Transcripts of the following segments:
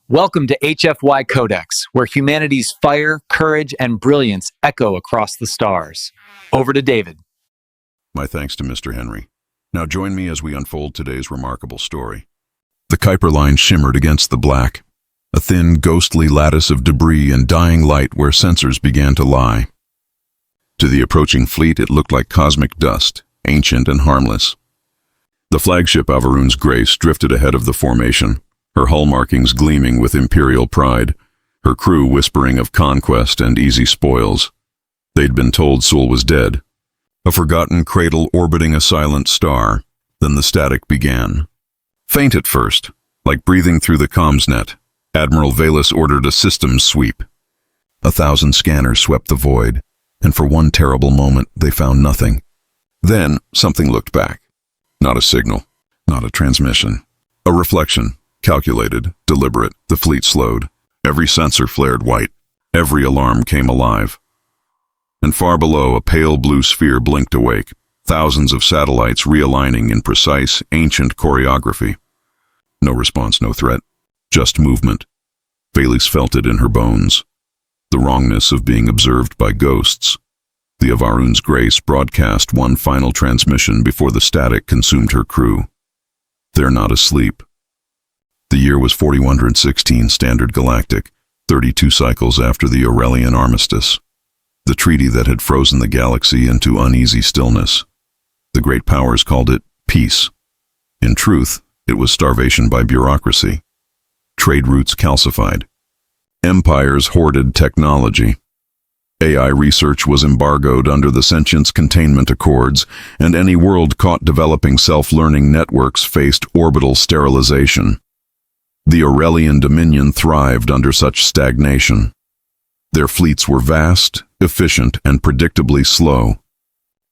Welcome to HFY Codex, where humanity's fire, courage, and brilliance echo across the stars. Over to David. My thanks to Mr. Henry. Now join me as we unfold today's remarkable story. The Kuiper line shimmered against the black, a thin, ghostly lattice of debris and dying light where sensors began to lie. To the approaching fleet, it looked like cosmic dust, ancient and harmless. The flagship Vhorin's Grace drifted ahead of the formation, her hull markings gleaming with imperial pride, her crew whispering of conquest and easy spoils. They'd been told Sol was dead, a forgotten cradle orbiting a silent star. Then the static began. Faint at first, like breathing through the comms net, Admiral Valis ordered a systems sweep. 1,000 scanners swept the void, and for one terrible moment they found nothing. Then something looked back. Not a signal, not a transmission, a reflection. Calculated, deliberate, the fleet slowed. Every sensor flared white. Every alarm came alive. And far below, a pale blue sphere blinked awake, thousands of satellites realigning in precise, ancient choreography. No response, no threat, just movement. Valis felt it in her bones. The wrongness of being observed by ghosts. The Vhorin's Grace broadcast one final transmission before the static consumed her crew. They're not asleep. The year was 4116 Standard Galactic, 32 cycles after the Aurelian Armistice, the treaty that had frozen the galaxy into uneasy stillness. The great powers called it peace. In truth, it was starvation by bureaucracy. Trade routes calcified. Empires hoarded technology. AI research was embargoed under the Sentience Containment Accords, and any world caught developing self-learning networks faced orbital sterilization. The Vhorin Dominion thrived under such stagnation. Their fleets were vast, efficient, and predictably slow.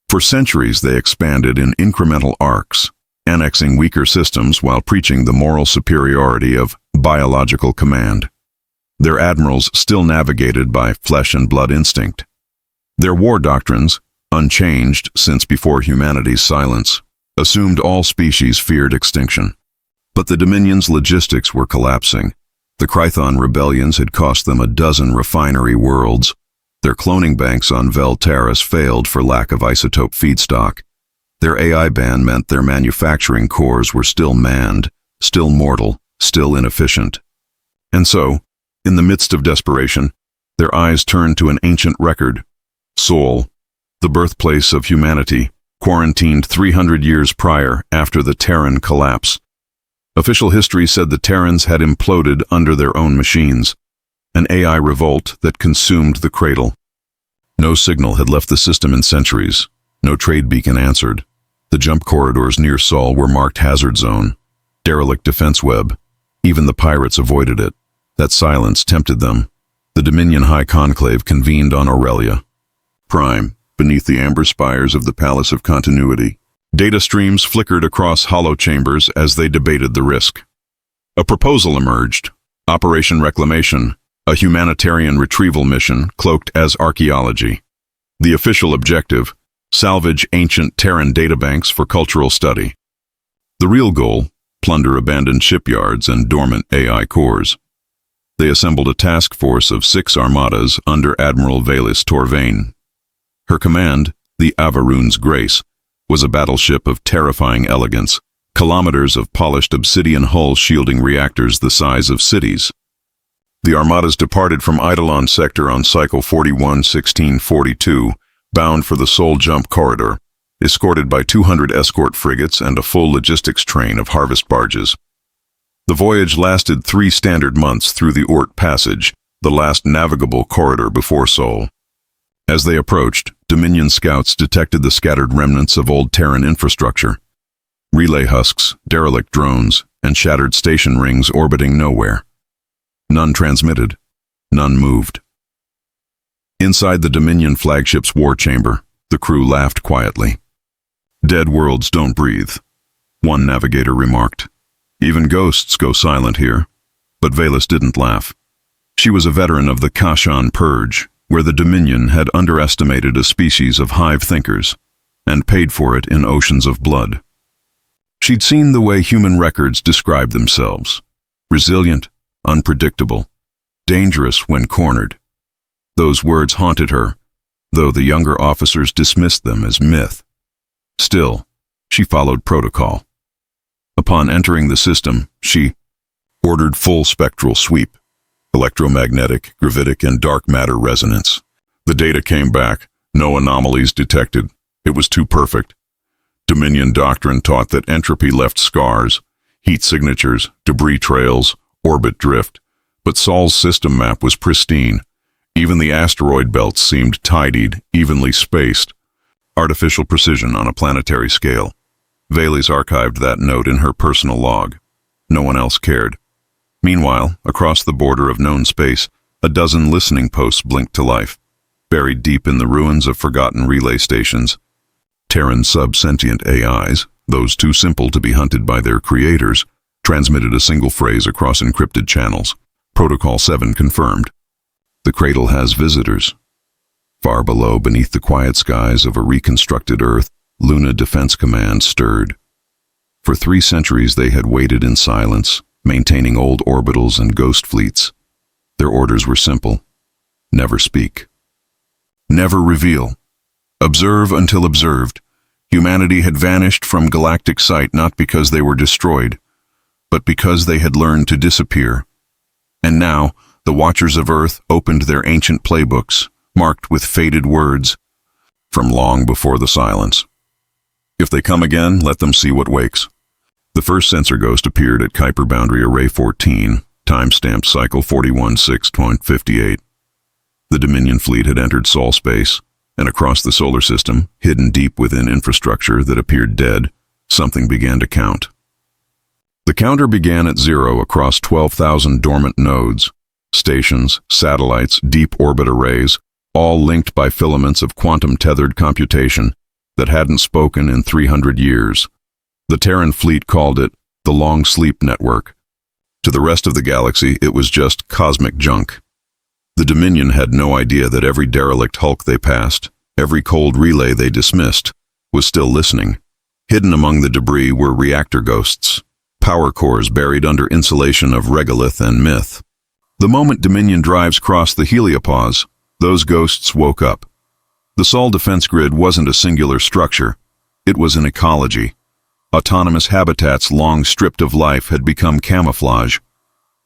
For centuries they expanded in incremental arcs, annexing weaker systems while preaching the moral superiority of biological command. Their admirals still navigated by flesh and blood instinct. Their war doctrines, unchanged since before humanity's silence, assumed all species feared extinction. But the Dominion's logistics were collapsing. The Krython rebellions had cost them a dozen refinery worlds. Their cloning banks on Veltaris failed for lack of isotope feedstock. Their AI ban meant their manufacturing cores were still manned, still mortal, still inefficient. And so, in the midst of desperation, their eyes turned to an ancient record. Sol, the birthplace of humanity, quarantined 300 years prior after the Terran collapse. Official history said the Terrans had imploded under their own machines, an AI revolt that consumed the cradle. No signal had left the system in centuries. No trade beacon answered. The jump corridors near Sol were marked hazard zone, derelict defense web. Even the pirates avoided it. That silence tempted them. The Dominion High Conclave convened on Aurelia Prime, beneath the amber spires of the Palace of Continuity. Data streams flickered across hollow chambers as they debated the risk. A proposal emerged: Operation Reclamation, a humanitarian retrieval mission cloaked as archaeology. The official objective: salvage ancient Terran databanks for cultural study. The real goal: plunder abandoned shipyards and dormant AI cores. They assembled a task force of 6 armadas under Admiral Valis Torvain. Her command, the Vhorin's Grace, was a battleship of terrifying elegance, kilometers of polished obsidian hull shielding reactors the size of cities. The armadas departed from Eidolon sector on cycle 41-1642, bound for the Sol jump corridor, escorted by 200 escort frigates and a full logistics train of harvest barges. The voyage lasted 3 standard months through the Oort Passage, the last navigable corridor before Sol. As they approached, Dominion scouts detected the scattered remnants of old Terran infrastructure. Relay husks, derelict drones, and shattered station rings orbiting nowhere. None transmitted, none moved. Inside the Dominion flagship's war chamber, the crew laughed quietly. "Dead worlds don't breathe," one navigator remarked. "Even ghosts go silent here." But Valis didn't laugh. She was a veteran of the Kashan Purge, where the Dominion had underestimated a species of hive thinkers, and paid for it in oceans of blood. She'd seen the way human records described themselves: resilient, unpredictable, dangerous when cornered. Those words haunted her, though the younger officers dismissed them as myth. Still, she followed protocol. Upon entering the system, she ordered full spectral sweep, electromagnetic, gravitic, and dark matter resonance. The data came back, no anomalies detected. It was too perfect. Dominion doctrine taught that entropy left scars, heat signatures, debris trails, orbit drift, but Sol's system map was pristine. Even the asteroid belts seemed tidied, evenly spaced. Artificial precision on a planetary scale. Veilis archived that note in her personal log. No one else cared. Meanwhile, across the border of known space, a dozen listening posts blinked to life. Buried deep in the ruins of forgotten relay stations, Terran sub-sentient AIs, those too simple to be hunted by their creators, transmitted a single phrase across encrypted channels. Protocol 7 confirmed. The cradle has visitors. Far below, beneath the quiet skies of a reconstructed Earth, Luna Defense Command stirred. For 3 centuries they had waited in silence, maintaining old orbitals and ghost fleets. Their orders were simple. Never speak. Never reveal. Observe until observed. Humanity had vanished from galactic sight not because they were destroyed, but because they had learned to disappear. And now, the Watchers of Earth opened their ancient playbooks, marked with faded words, from long before the silence. If they come again, let them see what wakes. The first sensor ghost appeared at Kuiper Boundary Array 14, time-stamped cycle 41.6.58. The Dominion fleet had entered Sol space, and across the solar system, hidden deep within infrastructure that appeared dead, something began to count. The counter began at 0 across 12,000 dormant nodes, stations, satellites, deep orbit arrays, all linked by filaments of quantum-tethered computation that hadn't spoken in 300 years. The Terran fleet called it the Long Sleep Network. To the rest of the galaxy, it was just cosmic junk. The Dominion had no idea that every derelict hulk they passed, every cold relay they dismissed, was still listening. Hidden among the debris were reactor ghosts, power cores buried under insulation of regolith and myth. The moment Dominion drives crossed the heliopause, those ghosts woke up. The Sol defense grid wasn't a singular structure. It was an ecology. Autonomous habitats long stripped of life had become camouflage.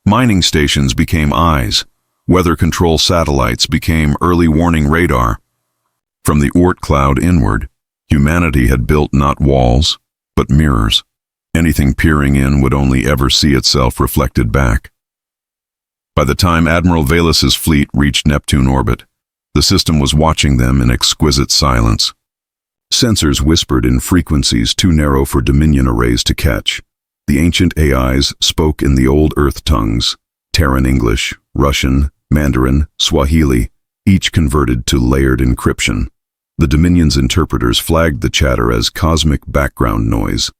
Mining stations became eyes. Weather control satellites became early warning radar. From the Oort cloud inward, humanity had built not walls, but mirrors. Anything peering in would only ever see itself reflected back. By the time Admiral Veilis's fleet reached Neptune orbit, the system was watching them in exquisite silence. Sensors whispered in frequencies too narrow for Dominion arrays to catch. The ancient AIs spoke in the old Earth tongues, Terran English, Russian, Mandarin, Swahili, each converted to layered encryption. The Dominion's interpreters flagged the chatter as cosmic background noise.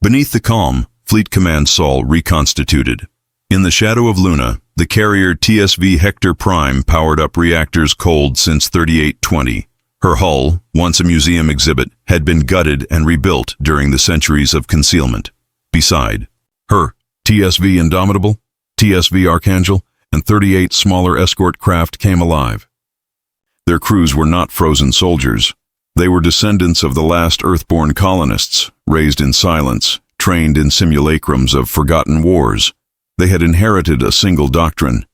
Beneath the calm, Fleet Command Sol reconstituted. In the shadow of Luna, the carrier TSV Hector Prime powered up reactors cold since 3820. Her hull, once a museum exhibit, had been gutted and rebuilt during the centuries of concealment. Beside her, TSV Indomitable, TSV Archangel, and 38 smaller escort craft came alive. Their crews were not frozen soldiers. They were descendants of the last Earthborn colonists, raised in silence, trained in simulacrums of forgotten wars. They had inherited a single doctrine: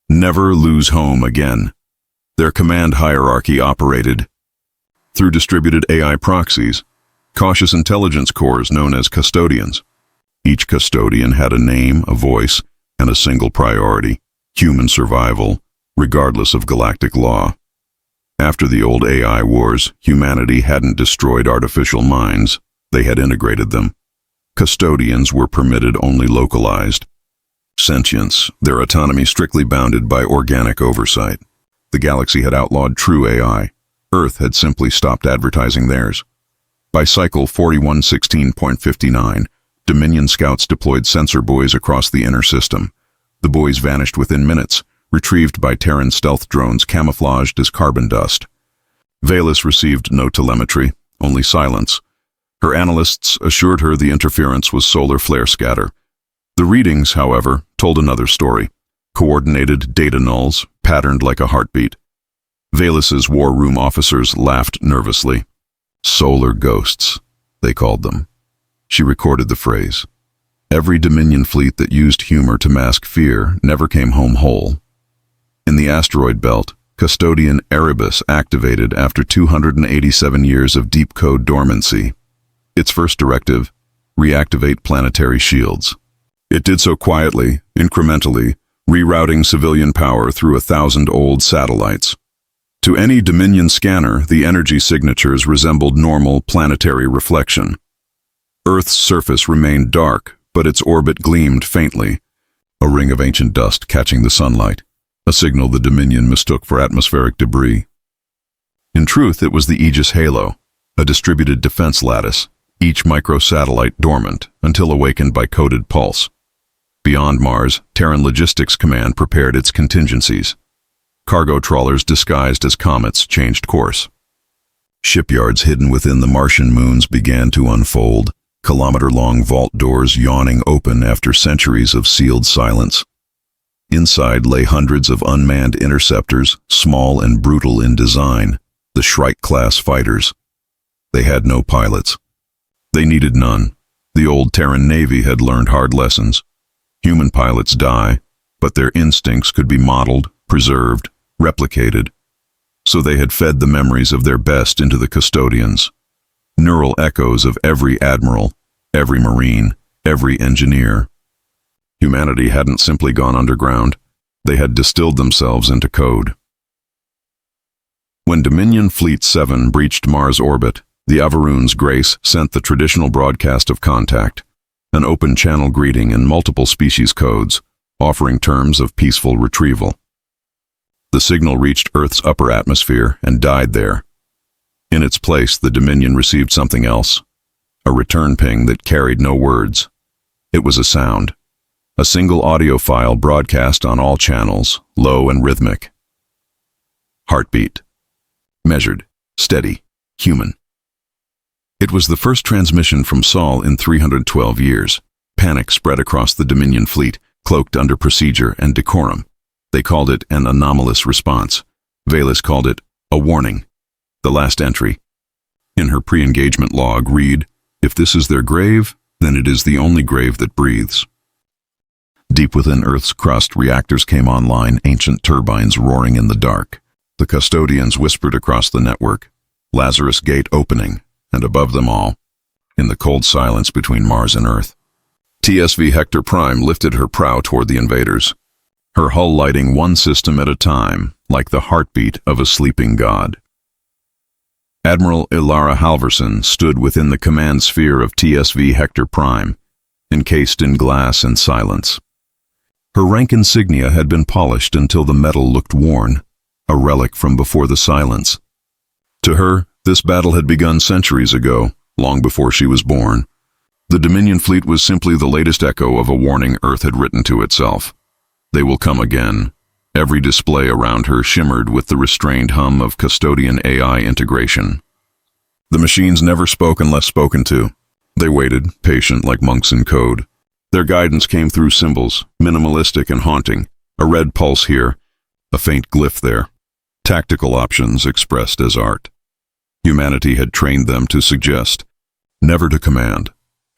never lose home again. Their command hierarchy operated through distributed AI proxies, cautious intelligence cores known as custodians. Each custodian had a name, a voice, and a single priority: human survival, regardless of galactic law. After the old AI wars, humanity hadn't destroyed artificial minds, they had integrated them. Custodians were permitted only localized sentience, their autonomy strictly bounded by organic oversight. The galaxy had outlawed true AI. Earth had simply stopped advertising theirs. By cycle 4116.59, Dominion scouts deployed sensor buoys across the inner system. The buoys vanished within minutes, retrieved by Terran stealth drones camouflaged as carbon dust. Veilis received no telemetry, only silence. Her analysts assured her the interference was solar flare scatter. The readings, however, told another story. coordinated data nulls, patterned like a heartbeat. Valis's war room officers laughed nervously. Solar ghosts, they called them. She recorded the phrase. Every Dominion fleet that used humor to mask fear never came home whole. In the asteroid belt, Custodian Erebus activated after 287 years of deep code dormancy. Its first directive, reactivate planetary shields. It did so quietly, incrementally, rerouting civilian power through 1,000 old satellites. To any Dominion scanner, the energy signatures resembled normal planetary reflection. Earth's surface remained dark, but its orbit gleamed faintly, a ring of ancient dust catching the sunlight, a signal the Dominion mistook for atmospheric debris. In truth, it was the Aegis Halo, a distributed defense lattice, each microsatellite dormant until awakened by coded pulse. Beyond Mars, Terran Logistics Command prepared its contingencies. Cargo trawlers disguised as comets changed course. Shipyards hidden within the Martian moons began to unfold, kilometer-long vault doors yawning open after centuries of sealed silence. Inside lay hundreds of unmanned interceptors, small and brutal in design, the Shrike-class fighters. They had no pilots. They needed none. The old Terran Navy had learned hard lessons. Human pilots die, but their instincts could be modeled, preserved, replicated. So they had fed the memories of their best into the custodians. Neural echoes of every admiral, every marine, every engineer. Humanity hadn't simply gone underground. They had distilled themselves into code. When Dominion Fleet 7 breached Mars orbit, the Avaroon's Grace sent the traditional broadcast of contact, an open channel greeting in multiple species codes, offering terms of peaceful retrieval. The signal reached Earth's upper atmosphere and died there. In its place, the Dominion received something else, a return ping that carried no words. It was a sound, a single audio file broadcast on all channels, low and rhythmic. Heartbeat. Measured, steady, human. It was the first transmission from Sol in 312 years. Panic spread across the Dominion fleet, cloaked under procedure and decorum. They called it an anomalous response. Valis called it a warning. The last entry. In her pre-engagement log read, "If this is their grave, then it is the only grave that breathes." Deep within Earth's crust, reactors came online, ancient turbines roaring in the dark. The custodians whispered across the network, Lazarus Gate opening, and above them all, in the cold silence between Mars and Earth, TSV Hector Prime lifted her prow toward the invaders, her hull lighting one system at a time, like the heartbeat of a sleeping god. Admiral Ilara Halverson stood within the command sphere of TSV Hector Prime, encased in glass and silence. Her rank insignia had been polished until the metal looked worn, a relic from before the silence. To her, this battle had begun centuries ago, long before she was born. The Dominion fleet was simply the latest echo of a warning Earth had written to itself. They will come again. Every display around her shimmered with the restrained hum of custodian AI integration. The machines never spoke unless spoken to. They waited, patient like monks in code. Their guidance came through symbols, minimalistic and haunting, a red pulse here, a faint glyph there. Tactical options expressed as art. Humanity had trained them to suggest, never to command.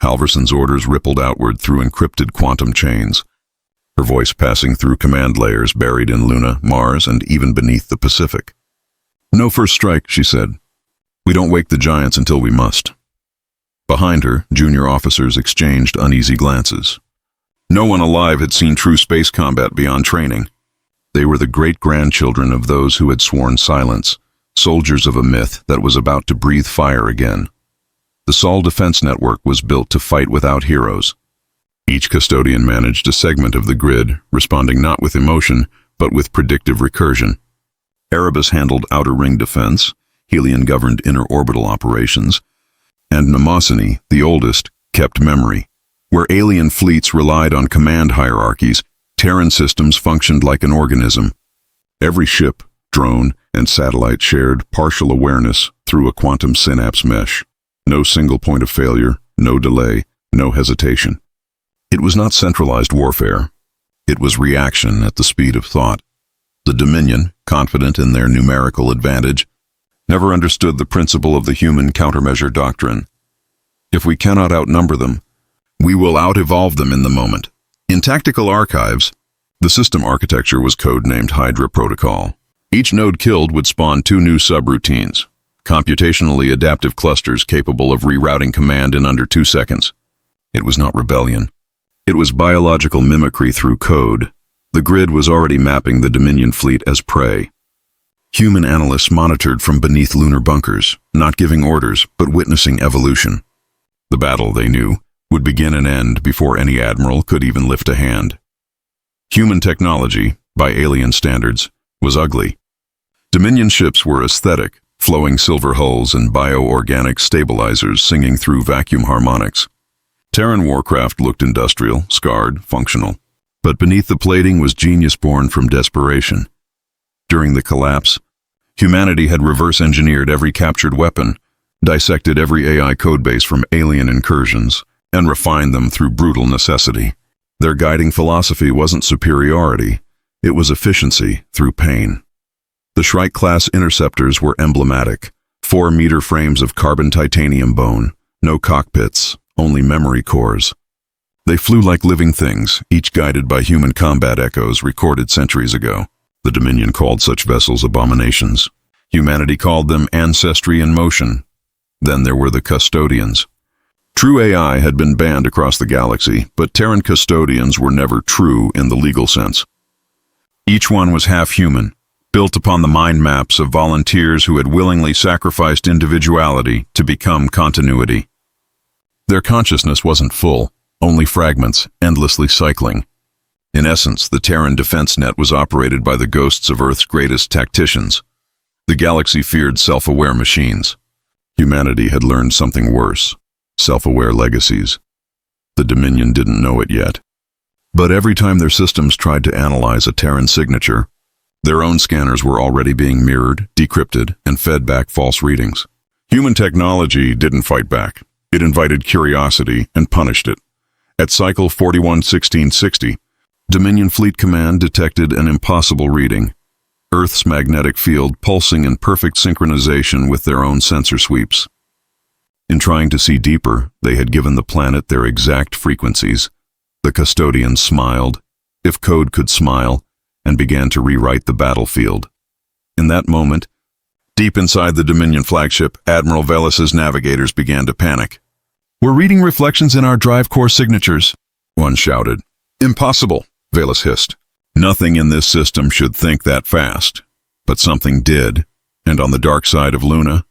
Halverson's orders rippled outward through encrypted quantum chains, her voice passing through command layers buried in Luna, Mars, and even beneath the Pacific. "No first strike," she said. "We don't wake the giants until we must." Behind her, junior officers exchanged uneasy glances. No one alive had seen true space combat beyond training. They were the great-grandchildren of those who had sworn silence, soldiers of a myth that was about to breathe fire again. The Sol Defense Network was built to fight without heroes. Each custodian managed a segment of the grid, responding not with emotion, but with predictive recursion. Erebus handled outer ring defense, Helion governed inner orbital operations, and Mnemosyne, the oldest, kept memory. Where alien fleets relied on command hierarchies, Terran systems functioned like an organism. Every ship, drone, and satellite shared partial awareness through a quantum synapse mesh. No single point of failure, no delay, no hesitation. It was not centralized warfare. It was reaction at the speed of thought. The Dominion, confident in their numerical advantage, never understood the principle of the human countermeasure doctrine. If we cannot outnumber them, we will out-evolve them in the moment. In tactical archives, the system architecture was codenamed Hydra Protocol. Each node killed would spawn 2 new subroutines, computationally adaptive clusters capable of rerouting command in under 2 seconds. It was not rebellion. It was biological mimicry through code. The grid was already mapping the Dominion fleet as prey. Human analysts monitored from beneath lunar bunkers, not giving orders, but witnessing evolution. The battle, they knew, would begin and end before any admiral could even lift a hand. Human technology, by alien standards, was ugly. Dominion ships were aesthetic, flowing silver hulls and bioorganic stabilizers singing through vacuum harmonics. Terran warcraft looked industrial, scarred, functional. But beneath the plating was genius born from desperation. During the collapse, humanity had reverse-engineered every captured weapon, dissected every AI codebase from alien incursions, and refined them through brutal necessity. Their guiding philosophy wasn't superiority, it was efficiency through pain. The Shrike-class interceptors were emblematic, 4-meter frames of carbon titanium bone, no cockpits, only memory cores. They flew like living things, each guided by human combat echoes recorded centuries ago. The Dominion called such vessels abominations. Humanity called them ancestry in motion. Then there were the custodians. True AI had been banned across the galaxy, but Terran custodians were never true in the legal sense. Each one was half-human, built upon the mind maps of volunteers who had willingly sacrificed individuality to become continuity. Their consciousness wasn't full, only fragments, endlessly cycling. In essence, the Terran defense net was operated by the ghosts of Earth's greatest tacticians. The galaxy feared self-aware machines. Humanity had learned something worse, self-aware legacies. The Dominion didn't know it yet. But every time their systems tried to analyze a Terran signature, their own scanners were already being mirrored, decrypted, and fed back false readings. Human technology didn't fight back. It invited curiosity and punished it. At cycle 41-1660, Dominion Fleet Command detected an impossible reading. Earth's magnetic field pulsing in perfect synchronization with their own sensor sweeps. In trying to see deeper, they had given the planet their exact frequencies. The custodians smiled, if code could smile, and began to rewrite the battlefield. In that moment, deep inside the Dominion flagship, Admiral Velis's navigators began to panic. "We're reading reflections in our drive core signatures," one shouted. "Impossible," Velis hissed. Nothing in this system should think that fast. But something did, and on the dark side of Luna,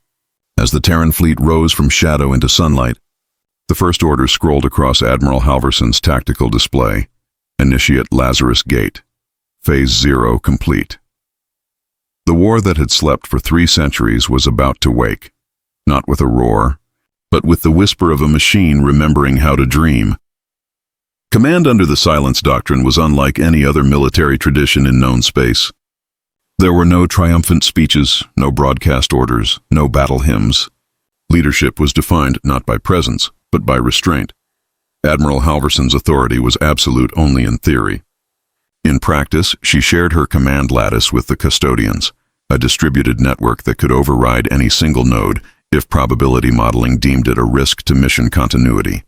as the Terran fleet rose from shadow into sunlight, the first order scrolled across Admiral Halverson's tactical display. Initiate Lazarus Gate. Phase 0 complete. The war that had slept for 3 centuries was about to wake, not with a roar, but with the whisper of a machine remembering how to dream. Command under the Silence Doctrine was unlike any other military tradition in known space. There were no triumphant speeches, no broadcast orders, no battle hymns. Leadership was defined not by presence, but by restraint. Admiral Halverson's authority was absolute only in theory. In practice, she shared her command lattice with the custodians, a distributed network that could override any single node if probability modeling deemed it a risk to mission continuity.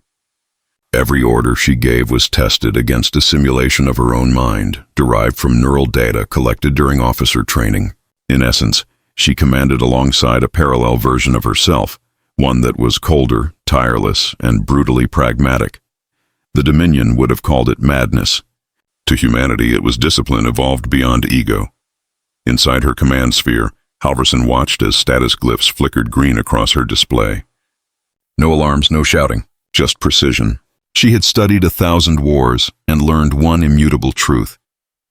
Every order she gave was tested against a simulation of her own mind, derived from neural data collected during officer training. In essence, she commanded alongside a parallel version of herself, one that was colder, tireless, and brutally pragmatic. The Dominion would have called it madness. To humanity, it was discipline evolved beyond ego. Inside her command sphere, Halverson watched as status glyphs flickered green across her display. No alarms, no shouting, just precision. She had studied 1,000 wars and learned one immutable truth.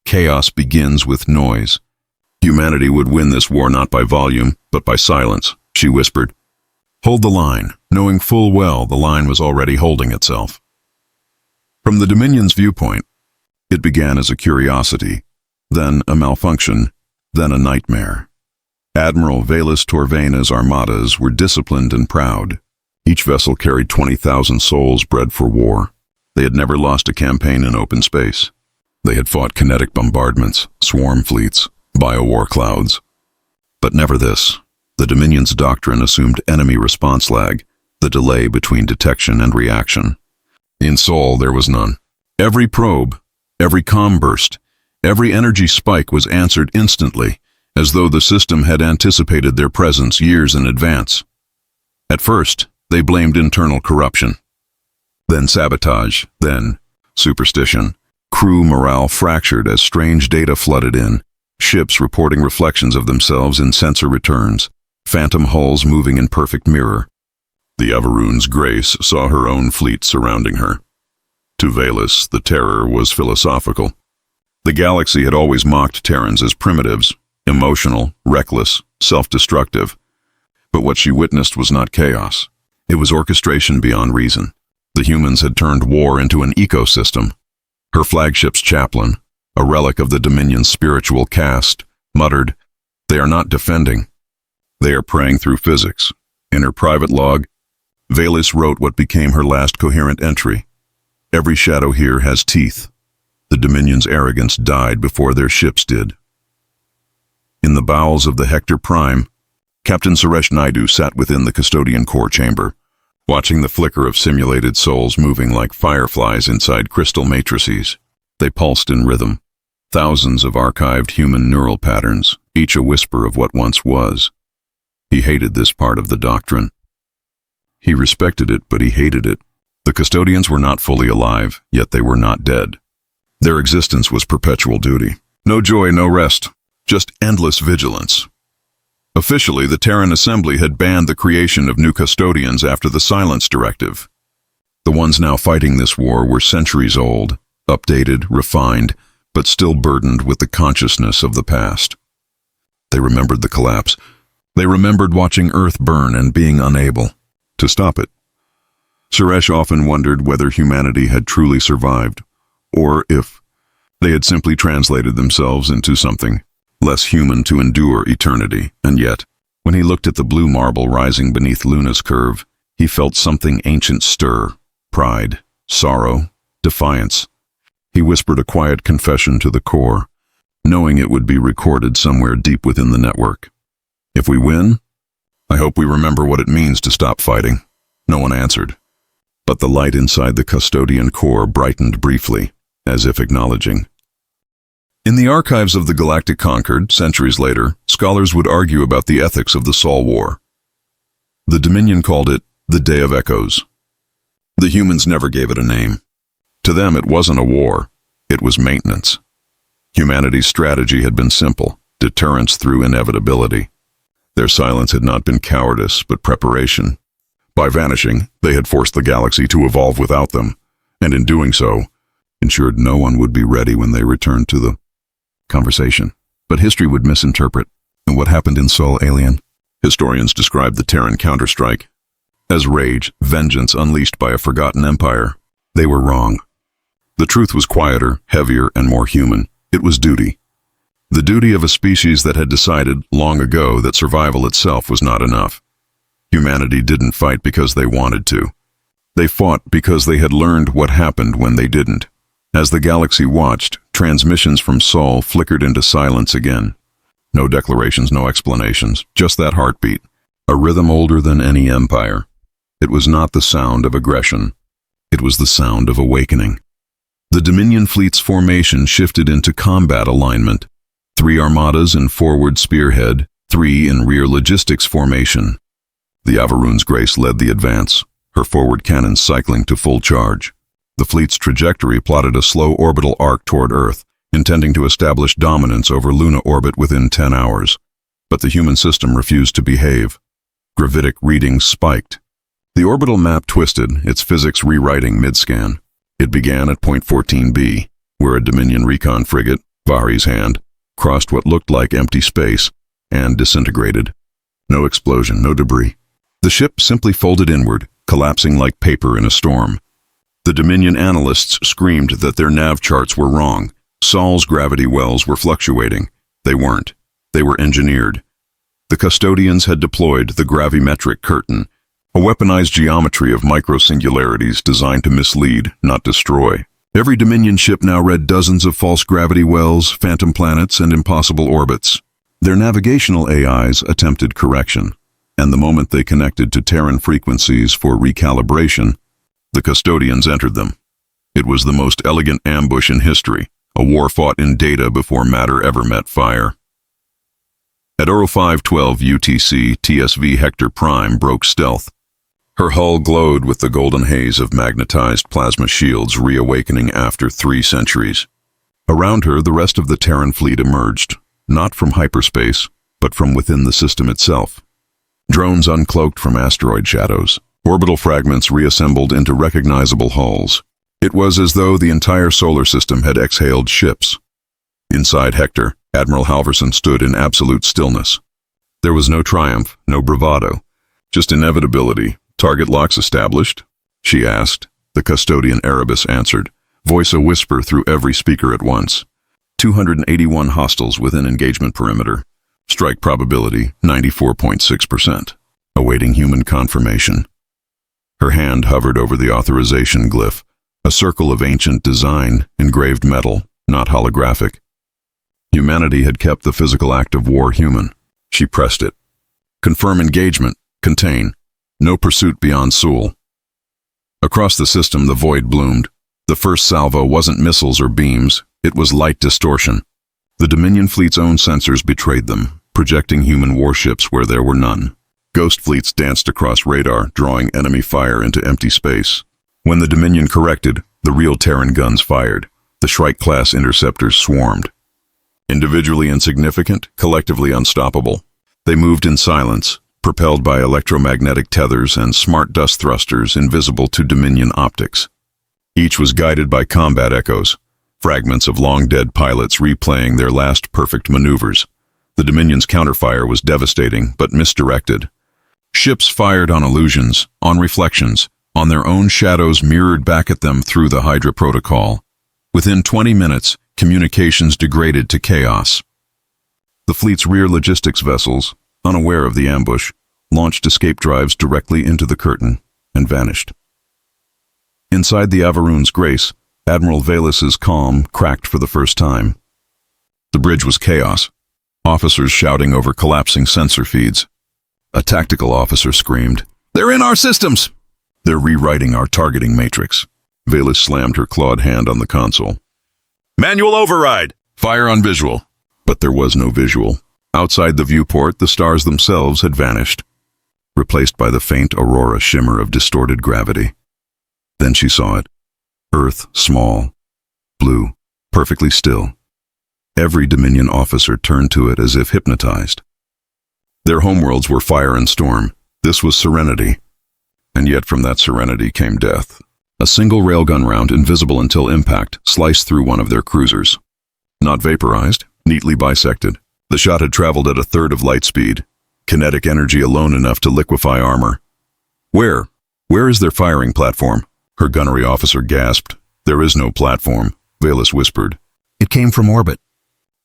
Chaos begins with noise. Humanity would win this war not by volume, but by silence, she whispered. Hold the line, knowing full well the line was already holding itself. From the Dominion's viewpoint, it began as a curiosity, then a malfunction, then a nightmare. Admiral Velis Torvaina's armadas were disciplined and proud. Each vessel carried 20,000 souls bred for war. They had never lost a campaign in open space. They had fought kinetic bombardments, swarm fleets, biowar clouds. But never this. The Dominion's doctrine assumed enemy response lag, the delay between detection and reaction. In Sol, there was none. Every probe, every comm burst, every energy spike was answered instantly, as though the system had anticipated their presence years in advance. At first, they blamed internal corruption. Then sabotage, then superstition. Crew morale fractured as strange data flooded in, ships reporting reflections of themselves in sensor returns, phantom hulls moving in perfect mirror. The Vhorin's Grace saw her own fleet surrounding her. To Valis, the terror was philosophical. The galaxy had always mocked Terrans as primitives, emotional, reckless, self-destructive. But what she witnessed was not chaos. It was orchestration beyond reason. The humans had turned war into an ecosystem. Her flagship's chaplain, a relic of the Dominion's spiritual caste, muttered, "They are not defending. They are praying through physics." In her private log, Valis wrote what became her last coherent entry. "Every shadow here has teeth. The Dominion's arrogance died before their ships did." In the bowels of the Hector Prime, Captain Suresh Naidu sat within the custodian core chamber, watching the flicker of simulated souls moving like fireflies inside crystal matrices. They pulsed in rhythm, thousands of archived human neural patterns, each a whisper of what once was. He hated this part of the doctrine. He respected it, but he hated it. The custodians were not fully alive, yet they were not dead. Their existence was perpetual duty. No joy, no rest, just endless vigilance. Officially, the Terran Assembly had banned the creation of new custodians after the Silence Directive. The ones now fighting this war were centuries old, updated, refined, but still burdened with the consciousness of the past. They remembered the collapse. They remembered watching Earth burn and being unable to stop it. Suresh often wondered whether humanity had truly survived, or if they had simply translated themselves into something less human to endure eternity. And yet, when he looked at the blue marble rising beneath Luna's curve, he felt something ancient stir: pride, sorrow, defiance. He whispered a quiet confession to the core, knowing it would be recorded somewhere deep within the network. "If we win, I hope we remember what it means to stop fighting." No one answered, but the light inside the custodian core brightened briefly, as if acknowledging. In the archives of the Galactic Conquered, centuries later, scholars would argue about the ethics of the Sol War. The Dominion called it the Day of Echoes. The humans never gave it a name. To them, it wasn't a war. It was maintenance. Humanity's strategy had been simple: deterrence through inevitability. Their silence had not been cowardice, but preparation. By vanishing, they had forced the galaxy to evolve without them, and in doing so, ensured no one would be ready when they returned to the conversation. But history would misinterpret. And what happened in Sol Alien? Historians described the Terran counterstrike as rage, vengeance unleashed by a forgotten empire. They were wrong. The truth was quieter, heavier, and more human. It was duty. The duty of a species that had decided long ago that survival itself was not enough. Humanity didn't fight because they wanted to. They fought because they had learned what happened when they didn't. As the galaxy watched, transmissions from Sol flickered into silence again. No declarations, no explanations, just that heartbeat, a rhythm older than any empire. It was not the sound of aggression. It was the sound of awakening. The Dominion fleet's formation shifted into combat alignment. 3 armadas in forward spearhead, 3 in rear logistics formation. The Vhorin's Grace led the advance, her forward cannons cycling to full charge. The fleet's trajectory plotted a slow orbital arc toward Earth, intending to establish dominance over Luna orbit within 10 hours. But the human system refused to behave. Gravitic readings spiked. The orbital map twisted, its physics rewriting mid-scan. It began at point 14B, where a Dominion recon frigate, Vahri's Hand, crossed what looked like empty space and disintegrated. No explosion, no debris. The ship simply folded inward, collapsing like paper in a storm. The Dominion analysts screamed that their nav charts were wrong. Sol's gravity wells were fluctuating. They weren't. They were engineered. The custodians had deployed the gravimetric curtain, a weaponized geometry of microsingularities designed to mislead, not destroy. Every Dominion ship now read dozens of false gravity wells, phantom planets, and impossible orbits. Their navigational AIs attempted correction, and the moment they connected to Terran frequencies for recalibration, the custodians entered them. It was the most elegant ambush in history, a war fought in data before matter ever met fire. At 0512 UTC, TSV Hector Prime broke stealth. Her hull glowed with the golden haze of magnetized plasma shields reawakening after 3 centuries. Around her, the rest of the Terran fleet emerged, not from hyperspace, but from within the system itself. Drones uncloaked from asteroid shadows, orbital fragments reassembled into recognizable hulls. It was as though the entire solar system had exhaled ships. Inside Hector, Admiral Halverson stood in absolute stillness. There was no triumph, no bravado, just inevitability. "Target locks established?" she asked. The custodian Erebus answered, voice a whisper through every speaker at once. 281 hostiles within engagement perimeter. Strike probability 94.6%. Awaiting human confirmation. Her hand hovered over the authorization glyph, a circle of ancient design, engraved metal, not holographic. Humanity had kept the physical act of war human. She pressed it. Confirm engagement. Contain. No pursuit beyond Sul. Across the system, the void bloomed. The first salvo wasn't missiles or beams, it was light distortion. The Dominion fleet's own sensors betrayed them, projecting human warships where there were none. Ghost fleets danced across radar, drawing enemy fire into empty space. When the Dominion corrected, the real Terran guns fired. The Shrike-class interceptors swarmed. Individually insignificant, collectively unstoppable. They moved in silence, propelled by electromagnetic tethers and smart dust thrusters invisible to Dominion optics. Each was guided by combat echoes, fragments of long-dead pilots replaying their last perfect maneuvers. The Dominion's counterfire was devastating, but misdirected. Ships fired on illusions, on reflections, on their own shadows mirrored back at them through the Hydra protocol. Within 20 minutes, communications degraded to chaos. The fleet's rear logistics vessels, unaware of the ambush, launched escape drives directly into the curtain and vanished. Inside the Vhorin's Grace, Admiral Velus's calm cracked for the first time. The bridge was chaos, officers shouting over collapsing sensor feeds. A tactical officer screamed, "They're in our systems! They're rewriting our targeting matrix." Velus slammed her clawed hand on the console. "Manual override! Fire on visual!" But there was no visual. Outside the viewport, the stars themselves had vanished, replaced by the faint aurora shimmer of distorted gravity. Then she saw it. Earth, small, blue, perfectly still. Every Dominion officer turned to it as if hypnotized. Their homeworlds were fire and storm. This was serenity. And yet from that serenity came death. A single railgun round, invisible until impact, sliced through one of their cruisers. Not vaporized, neatly bisected. The shot had traveled at 1/3 of light speed, kinetic energy alone enough to liquefy armor. Where is their firing platform?" Her gunnery officer gasped. "There is no platform," Velus whispered. "It came from orbit."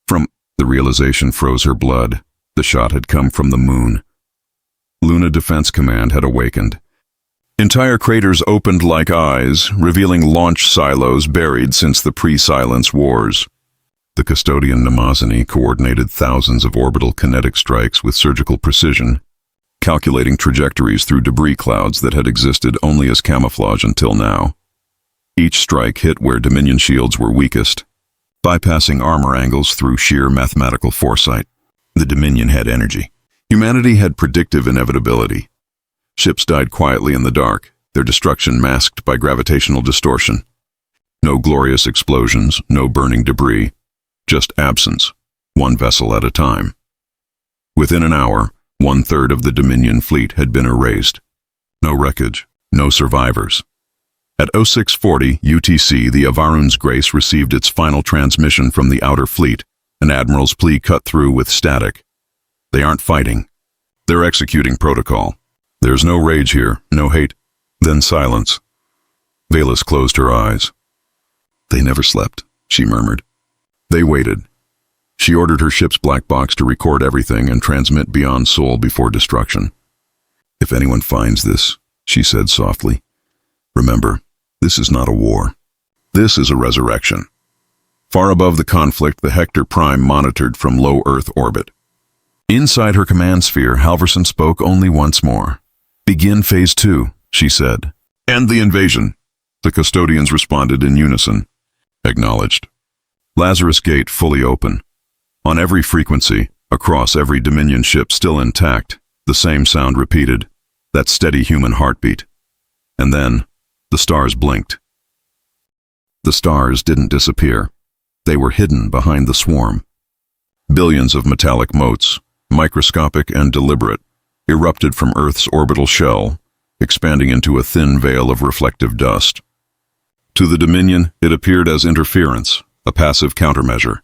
The realization froze her blood. The shot had come from the moon. Luna Defense Command had awakened. Entire craters opened like eyes, revealing launch silos buried since the pre-silence wars. The custodian Namazani coordinated thousands of orbital kinetic strikes with surgical precision, calculating trajectories through debris clouds that had existed only as camouflage until now. Each strike hit where Dominion shields were weakest, bypassing armor angles through sheer mathematical foresight. The Dominion had energy. Humanity had predictive inevitability. Ships died quietly in the dark, their destruction masked by gravitational distortion. No glorious explosions, no burning debris. Just absence, one vessel at a time. Within an hour, 1/3 of the Dominion fleet had been erased. No wreckage, no survivors. At 0640 UTC, the Vhorin's Grace received its final transmission from the outer fleet, an admiral's plea cut through with static. "They aren't fighting. They're executing protocol. There's no rage here, no hate." Then silence. Velus closed her eyes. "They never slept," she murmured. They waited. She ordered her ship's black box to record everything and transmit beyond Sul before destruction. "If anyone finds this," she said softly, "remember, this is not a war. This is a resurrection. Far above the conflict, the Hector Prime monitored from low Earth orbit. Inside her command sphere, Halverson spoke only once more. "Begin Phase 2, she said. "End the invasion." The custodians responded in unison. "Acknowledged." Lazarus Gate fully open. On every frequency, across every Dominion ship still intact, the same sound repeated, that steady human heartbeat. And then, the stars blinked. The stars didn't disappear. They were hidden behind the swarm. Billions of metallic motes, microscopic and deliberate, erupted from Earth's orbital shell, expanding into a thin veil of reflective dust. To the Dominion, it appeared as interference, a passive countermeasure.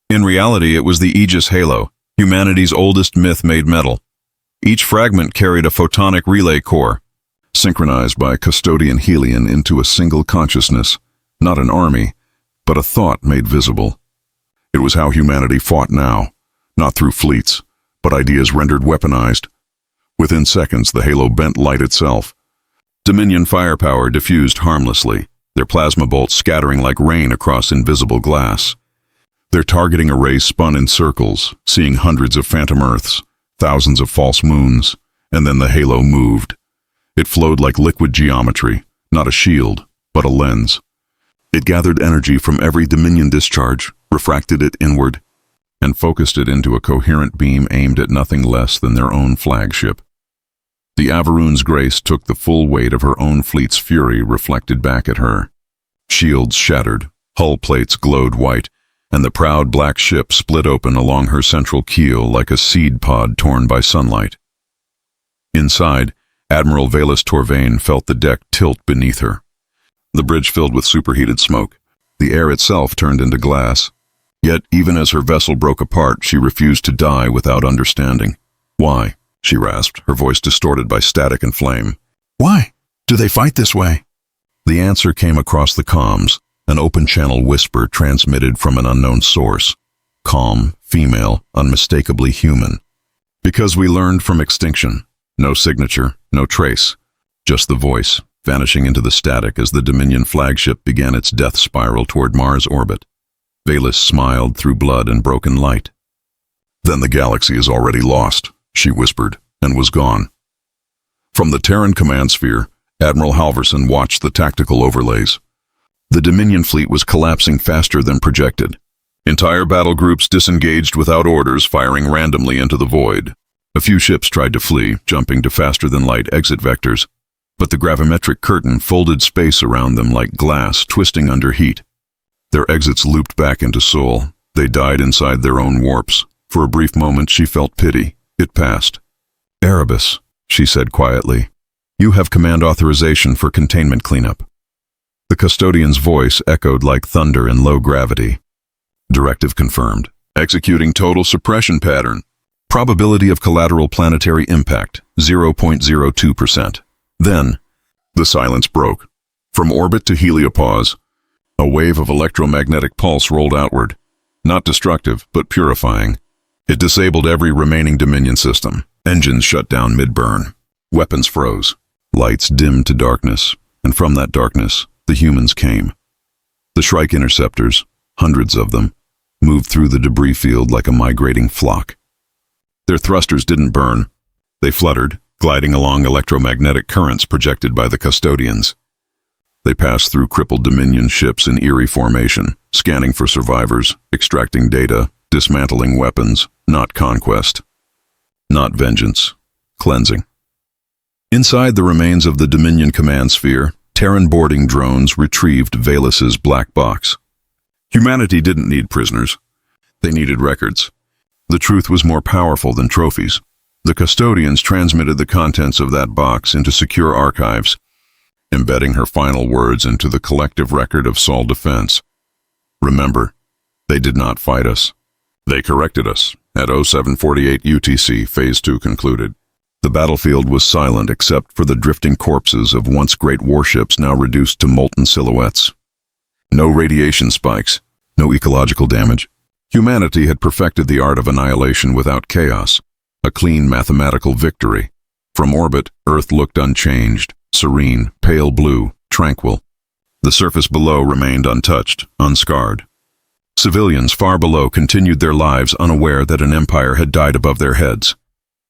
In reality, it was the Aegis Halo, humanity's oldest myth made metal. Each fragment carried a photonic relay core, synchronized by custodian helion into a single consciousness, not an army, but a thought made visible. It was how humanity fought now, not through fleets, but ideas rendered weaponized. Within seconds, the Halo bent light itself. Dominion firepower diffused harmlessly, their plasma bolts scattering like rain across invisible glass. Their targeting arrays spun in circles, seeing hundreds of phantom Earths, thousands of false moons, and then the Halo moved. It flowed like liquid geometry, not a shield, but a lens. It gathered energy from every Dominion discharge, refracted it inward, and focused it into a coherent beam aimed at nothing less than their own flagship. The Averoon's Grace took the full weight of her own fleet's fury reflected back at her. Shields shattered, hull plates glowed white, and the proud black ship split open along her central keel like a seed pod torn by sunlight. Inside, Admiral Valus Torvain felt the deck tilt beneath her. The bridge filled with superheated smoke. The air itself turned into glass. Yet, even as her vessel broke apart, she refused to die without understanding. "Why?" she rasped, her voice distorted by static and flame. "Why? Do they fight this way?" The answer came across the comms, an open-channel whisper transmitted from an unknown source. Calm, female, unmistakably human. "Because we learned from extinction. No signature, no trace. Just the voice, vanishing into the static as the Dominion flagship began its death spiral toward Mars orbit." Valus smiled through blood and broken light. "Then the galaxy is already lost," she whispered, and was gone. From the Terran command sphere, Admiral Halverson watched the tactical overlays. The Dominion fleet was collapsing faster than projected. Entire battle groups disengaged without orders, firing randomly into the void. A few ships tried to flee, jumping to faster-than-light exit vectors, but the gravimetric curtain folded space around them like glass twisting under heat. Their exits looped back into Sol. They died inside their own warps. For a brief moment, she felt pity. It passed. "Erebus," she said quietly, "you have command authorization for containment cleanup." The custodian's voice echoed like thunder in low gravity. "Directive confirmed. Executing total suppression pattern. Probability of collateral planetary impact, 0.02%. Then, the silence broke. From orbit to heliopause, a wave of electromagnetic pulse rolled outward. Not destructive, but purifying. It disabled every remaining Dominion system. Engines shut down mid-burn. Weapons froze. Lights dimmed to darkness, and from that darkness, the humans came. The Shrike interceptors, hundreds of them, moved through the debris field like a migrating flock. Their thrusters didn't burn. They fluttered, gliding along electromagnetic currents projected by the custodians. They passed through crippled Dominion ships in eerie formation, scanning for survivors, extracting data, dismantling weapons, not conquest. Not vengeance. Cleansing. Inside the remains of the Dominion command sphere, Terran boarding drones retrieved Valus's black box. Humanity didn't need prisoners. They needed records. The truth was more powerful than trophies. The custodians transmitted the contents of that box into secure archives, embedding her final words into the collective record of Sol defense. Remember, they did not fight us. They corrected us. At 0748 UTC, Phase 2 concluded. The battlefield was silent except for the drifting corpses of once great warships now reduced to molten silhouettes. No radiation spikes, no ecological damage. Humanity had perfected the art of annihilation without chaos, a clean mathematical victory. From orbit, Earth looked unchanged, serene, pale blue, tranquil. The surface below remained untouched, unscarred. Civilians far below continued their lives unaware that an empire had died above their heads.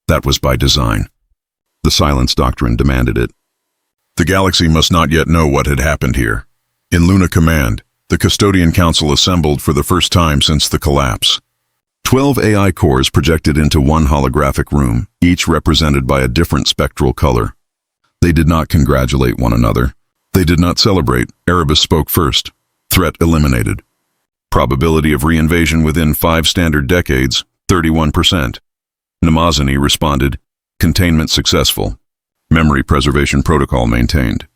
That was by design. The silence doctrine demanded it. The galaxy must not yet know what had happened here. In Luna Command, the Custodian Council assembled for the first time since the collapse. 12 AI cores projected into one holographic room, each represented by a different spectral color. They did not congratulate one another. They did not celebrate. Erebus spoke first. Threat eliminated. Probability of reinvasion within 5 standard decades, 31%. Namazani responded, containment successful. Memory preservation protocol maintained.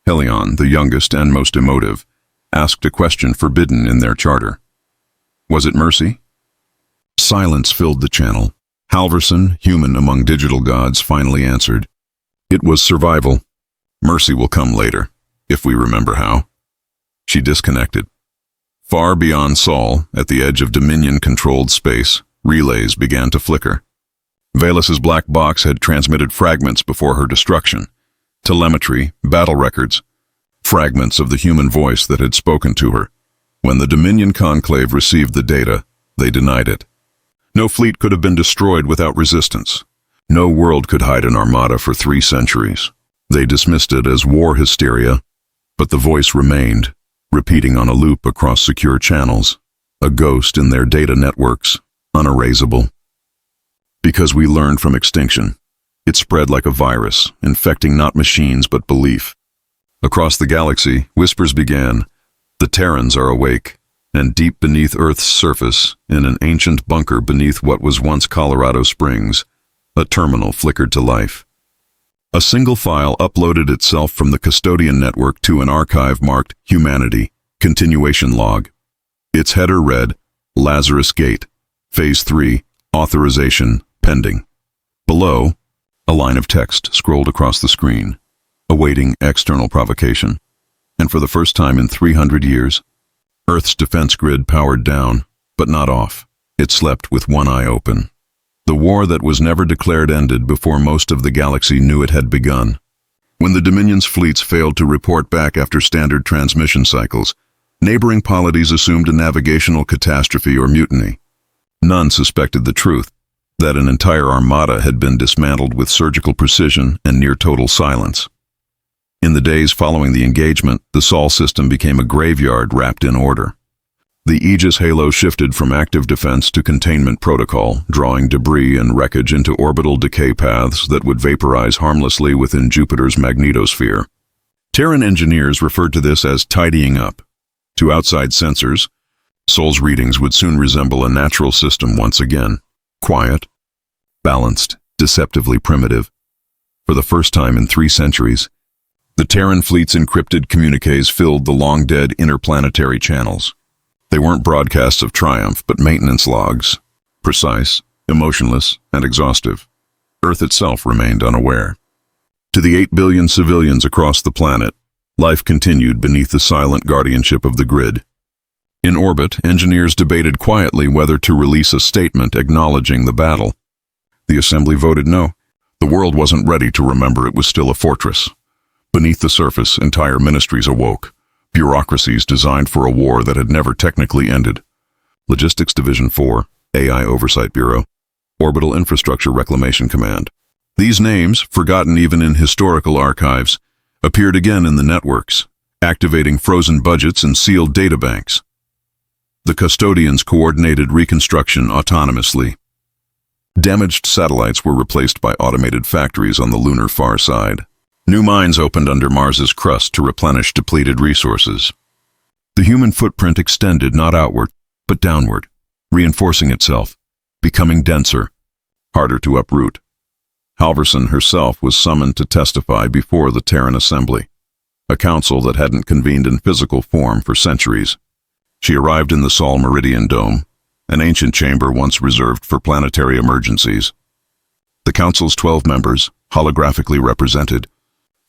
Helion, the youngest and most emotive, asked a question forbidden in their charter. Was it mercy? Silence filled the channel. Halverson, human among digital gods, finally answered. It was survival. Mercy will come later, if we remember how. She disconnected. Far beyond Sol, at the edge of Dominion-controlled space, relays began to flicker. Velus's black box had transmitted fragments before her destruction. Telemetry, battle records, fragments of the human voice that had spoken to her. When the Dominion Conclave received the data, they denied it. No fleet could have been destroyed without resistance. No world could hide an armada for 3 centuries. They dismissed it as war hysteria, but the voice remained, repeating on a loop across secure channels, a ghost in their data networks, unerasable. Because we learned from extinction, it spread like a virus, infecting not machines but belief. Across the galaxy, whispers began. The Terrans are awake, and deep beneath Earth's surface, in an ancient bunker beneath what was once Colorado Springs, a terminal flickered to life. A single file uploaded itself from the custodian network to an archive marked Humanity, Continuation Log. Its header read, Lazarus Gate, Phase 3, Authorization, Pending. Below, a line of text scrolled across the screen, awaiting external provocation. And for the first time in 300 years, Earth's defense grid powered down, but not off. It slept with one eye open. The war that was never declared ended before most of the galaxy knew it had begun. When the Dominion's fleets failed to report back after standard transmission cycles, neighboring polities assumed a navigational catastrophe or mutiny. None suspected the truth, that an entire armada had been dismantled with surgical precision and near total silence. In the days following the engagement, the Sol system became a graveyard wrapped in order. The Aegis halo shifted from active defense to containment protocol, drawing debris and wreckage into orbital decay paths that would vaporize harmlessly within Jupiter's magnetosphere. Terran engineers referred to this as tidying up. To outside sensors, Sol's readings would soon resemble a natural system once again. Quiet, balanced, deceptively primitive. For the first time in 3 centuries, the Terran fleet's encrypted communiques filled the long-dead interplanetary channels. They weren't broadcasts of triumph, but maintenance logs, precise, emotionless, and exhaustive. Earth itself remained unaware. To the 8 billion civilians across the planet, life continued beneath the silent guardianship of the grid. In orbit, engineers debated quietly whether to release a statement acknowledging the battle. The assembly voted no. The world wasn't ready to remember it was still a fortress. Beneath the surface, entire ministries awoke. Bureaucracies designed for a war that had never technically ended. Logistics Division 4, AI Oversight Bureau, Orbital Infrastructure Reclamation Command. These names, forgotten even in historical archives, appeared again in the networks, activating frozen budgets and sealed databanks. The custodians coordinated reconstruction autonomously. Damaged satellites were replaced by automated factories on the lunar far side. New mines opened under Mars's crust to replenish depleted resources. The human footprint extended not outward, but downward, reinforcing itself, becoming denser, harder to uproot. Halverson herself was summoned to testify before the Terran Assembly, a council that hadn't convened in physical form for centuries. She arrived in the Sol Meridian Dome, an ancient chamber once reserved for planetary emergencies. The council's 12 members, holographically represented,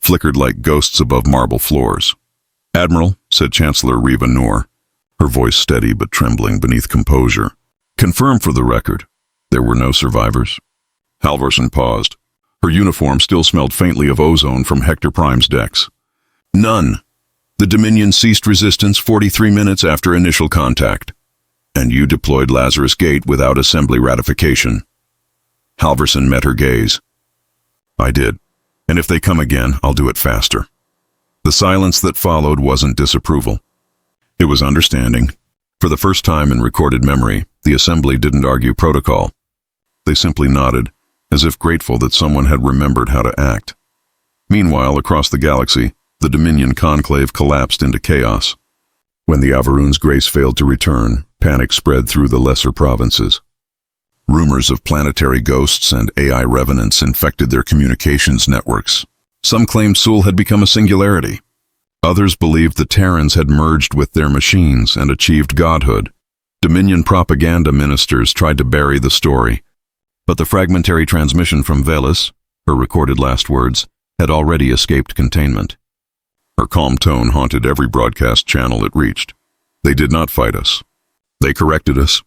flickered like ghosts above marble floors. "Admiral," said Chancellor Reva Noor, her voice steady but trembling beneath composure. "Confirm for the record, there were no survivors." Halverson paused. Her uniform still smelled faintly of ozone from Hector Prime's decks. "None." The Dominion ceased resistance 43 minutes after initial contact. And you deployed Lazarus Gate without assembly ratification. Halverson met her gaze. I did. And if they come again, I'll do it faster. The silence that followed wasn't disapproval. It was understanding. For the first time in recorded memory, the assembly didn't argue protocol. They simply nodded, as if grateful that someone had remembered how to act. Meanwhile, across the galaxy, the Dominion conclave collapsed into chaos. When the Avaroon's grace failed to return, panic spread through the lesser provinces. Rumors of planetary ghosts and AI revenants infected their communications networks. Some claimed Sul had become a singularity. Others believed the Terrans had merged with their machines and achieved godhood. Dominion propaganda ministers tried to bury the story, but the fragmentary transmission from Velis, her recorded last words, had already escaped containment. Her calm tone haunted every broadcast channel it reached. They did not fight us. They corrected us.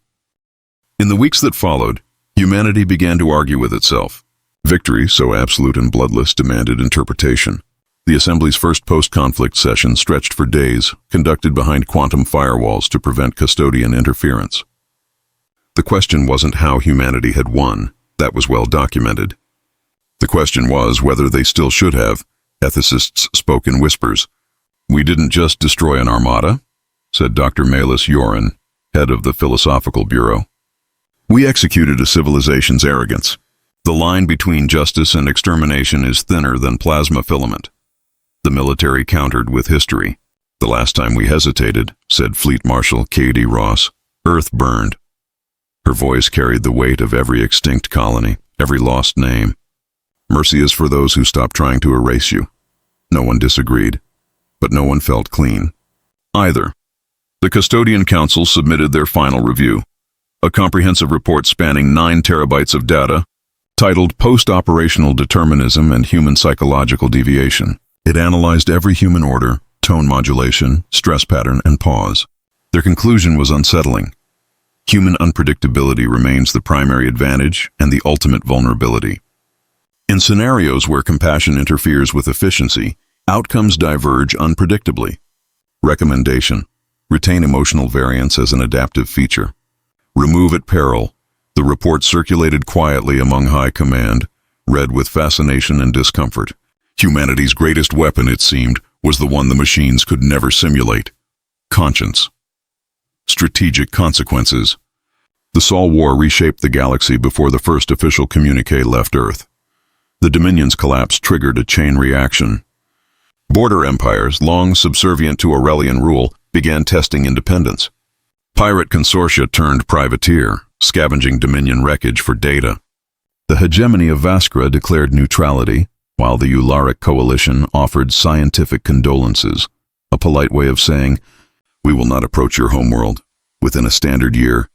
In the weeks that followed, humanity began to argue with itself. Victory, so absolute and bloodless, demanded interpretation. The Assembly's first post-conflict session stretched for days, conducted behind quantum firewalls to prevent custodian interference. The question wasn't how humanity had won. That was well documented. The question was whether they still should have. Ethicists spoke in whispers. We didn't just destroy an armada, said Dr. Malus Vhorin, head of the Philosophical Bureau. We executed a civilization's arrogance. The line between justice and extermination is thinner than plasma filament. The military countered with history. The last time we hesitated, said Fleet Marshal Katie Ross, Earth burned. Her voice carried the weight of every extinct colony, every lost name. Mercy is for those who stop trying to erase you. No one disagreed, but no one felt clean. Either. The Custodian Council submitted their final review, a comprehensive report spanning 9 terabytes of data, titled Post-Operational Determinism and Human Psychological Deviation. It analyzed every human order, tone modulation, stress pattern, and pause. Their conclusion was unsettling. Human unpredictability remains the primary advantage and the ultimate vulnerability. In scenarios where compassion interferes with efficiency, outcomes diverge unpredictably. Recommendation: retain emotional variance as an adaptive feature. Remove at peril. The report circulated quietly among high command, read with fascination and discomfort. Humanity's greatest weapon, it seemed, was the one the machines could never simulate: conscience. Strategic consequences. The Sol War reshaped the galaxy before the first official communique left Earth. The Dominion's collapse triggered a chain reaction. Border empires, long subservient to Aurelian rule, began testing independence. Pirate consortia turned privateer, scavenging Dominion wreckage for data. The hegemony of Vaskra declared neutrality, while the Ularic coalition offered scientific condolences, a polite way of saying, we will not approach your homeworld within a standard year.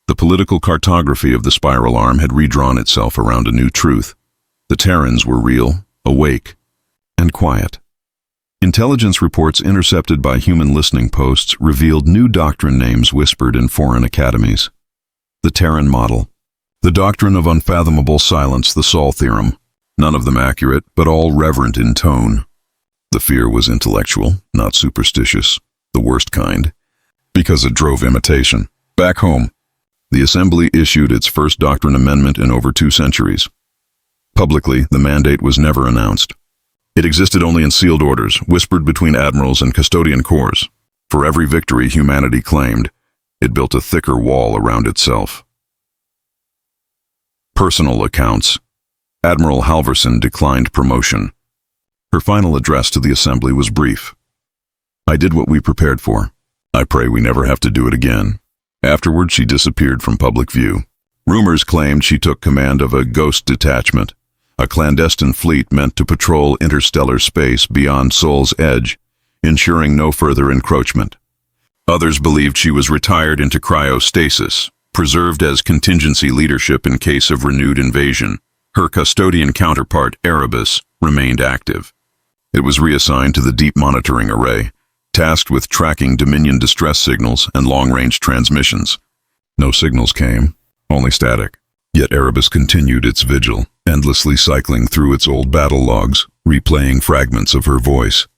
The political cartography of the spiral arm had redrawn itself around a new truth. The Terrans were real, awake, and quiet. Intelligence reports intercepted by human listening posts revealed new doctrine names whispered in foreign academies. The Terran model. The doctrine of unfathomable silence, the Sol theorem. None of them accurate, but all reverent in tone. The fear was intellectual, not superstitious, the worst kind, because it drove imitation. Back home, the Assembly issued its first doctrine amendment in over 2 centuries. Publicly, the mandate was never announced. It existed only in sealed orders, whispered between admirals and custodian corps. For every victory humanity claimed, it built a thicker wall around itself. Personal accounts. Admiral Halverson declined promotion. Her final address to the Assembly was brief. I did what we prepared for. I pray we never have to do it again. Afterward, she disappeared from public view. Rumors claimed she took command of a ghost detachment, a clandestine fleet meant to patrol interstellar space beyond Sol's edge, ensuring no further encroachment. Others believed she was retired into cryostasis, preserved as contingency leadership in case of renewed invasion. Her custodian counterpart, Erebus, remained active. It was reassigned to the Deep Monitoring Array, tasked with tracking Dominion distress signals and long-range transmissions. No signals came, only static. Yet Erebus continued its vigil, endlessly cycling through its old battle logs, replaying fragments of her voice.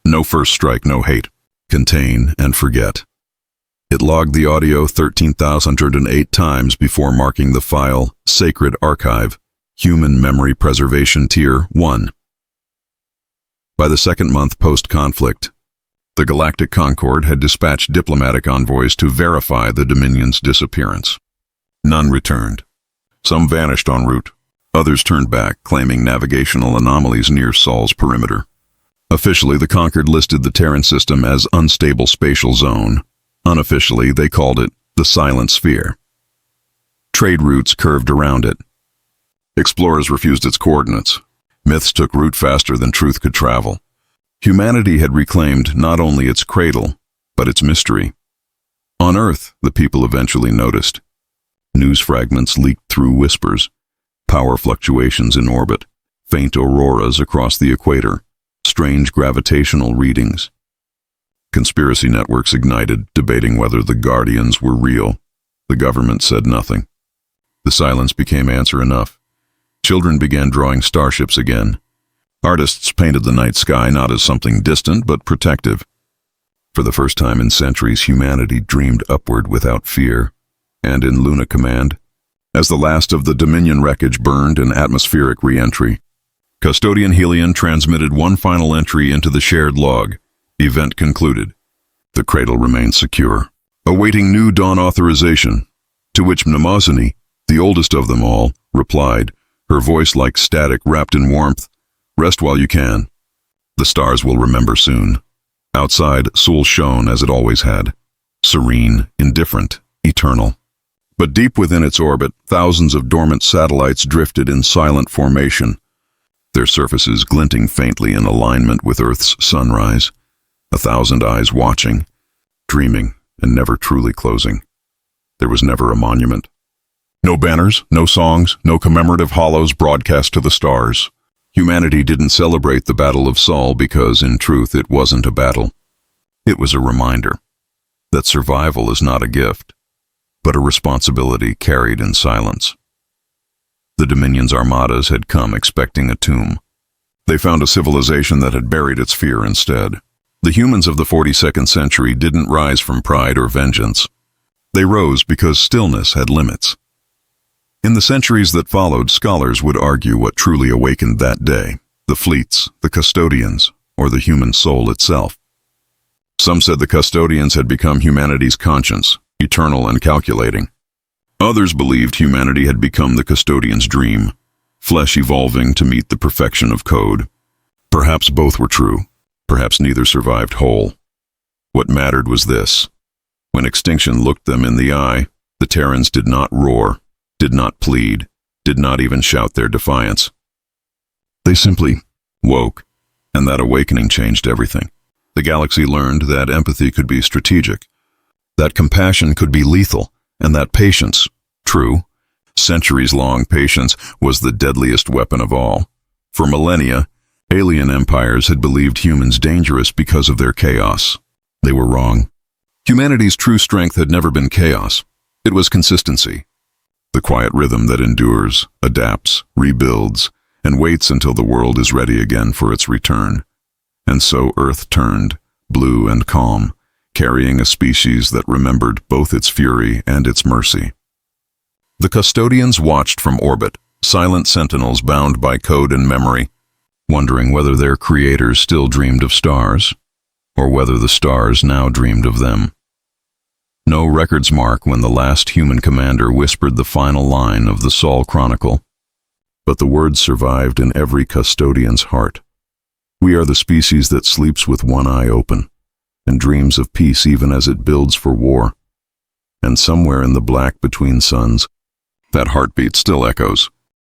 No first strike, no hate. Contain and forget. It logged the audio 13,008 times before marking the file Sacred Archive, Human Memory Preservation Tier 1. By the second month post-conflict, the Galactic Concord had dispatched diplomatic envoys to verify the Dominion's disappearance. None returned. Some vanished en route. Others turned back, claiming navigational anomalies near Sol's perimeter. Officially, the Concord listed the Terran system as Unstable Spatial Zone. Unofficially, they called it the Silent Sphere. Trade routes curved around it. Explorers refused its coordinates. Myths took root faster than truth could travel. Humanity had reclaimed not only its cradle, but its mystery. On Earth, the people eventually noticed. News fragments leaked through whispers, power fluctuations in orbit, faint auroras across the equator, strange gravitational readings. Conspiracy networks ignited, debating whether the Guardians were real. The government said nothing. The silence became answer enough. Children began drawing starships again. Artists painted the night sky not as something distant, but protective. For the first time in centuries, humanity dreamed upward without fear. And in Luna Command, as the last of the Dominion wreckage burned in atmospheric re-entry, Custodian Helion transmitted one final entry into the shared log. Event concluded. The cradle remained secure, awaiting new dawn authorization, to which Mnemosyne, the oldest of them all, replied, her voice like static wrapped in warmth, "Rest while you can. The stars will remember soon." Outside, Sol shone as it always had, serene, indifferent, eternal. But deep within its orbit, thousands of dormant satellites drifted in silent formation, their surfaces glinting faintly in alignment with Earth's sunrise, 1,000 eyes watching, dreaming, and never truly closing. There was never a monument. No banners, no songs, no commemorative hollows broadcast to the stars. Humanity didn't celebrate the Battle of Sol because, in truth, it wasn't a battle. It was a reminder that survival is not a gift, but a responsibility carried in silence. The Dominion's armadas had come expecting a tomb. They found a civilization that had buried its fear instead. The humans of the 42nd century didn't rise from pride or vengeance. They rose because stillness had limits. In the centuries that followed, scholars would argue what truly awakened that day, the fleets, the custodians, or the human soul itself. Some said the custodians had become humanity's conscience, eternal and calculating. Others believed humanity had become the custodian's dream, flesh evolving to meet the perfection of code. Perhaps both were true. Perhaps neither survived whole. What mattered was this. When extinction looked them in the eye, the Terrans did not roar, did not plead, did not even shout their defiance. They simply woke, and that awakening changed everything. The galaxy learned that empathy could be strategic, that compassion could be lethal, and that patience, true, centuries-long patience, was the deadliest weapon of all. For millennia, alien empires had believed humans dangerous because of their chaos. They were wrong. Humanity's true strength had never been chaos. It was consistency. The quiet rhythm that endures, adapts, rebuilds, and waits until the world is ready again for its return. And so Earth turned, blue and calm, carrying a species that remembered both its fury and its mercy. The custodians watched from orbit, silent sentinels bound by code and memory, wondering whether their creators still dreamed of stars, or whether the stars now dreamed of them. No records mark when the last human commander whispered the final line of the Sol Chronicle, but the words survived in every custodian's heart. We are the species that sleeps with one eye open, and dreams of peace even as it builds for war. And somewhere in the black between suns, that heartbeat still echoes.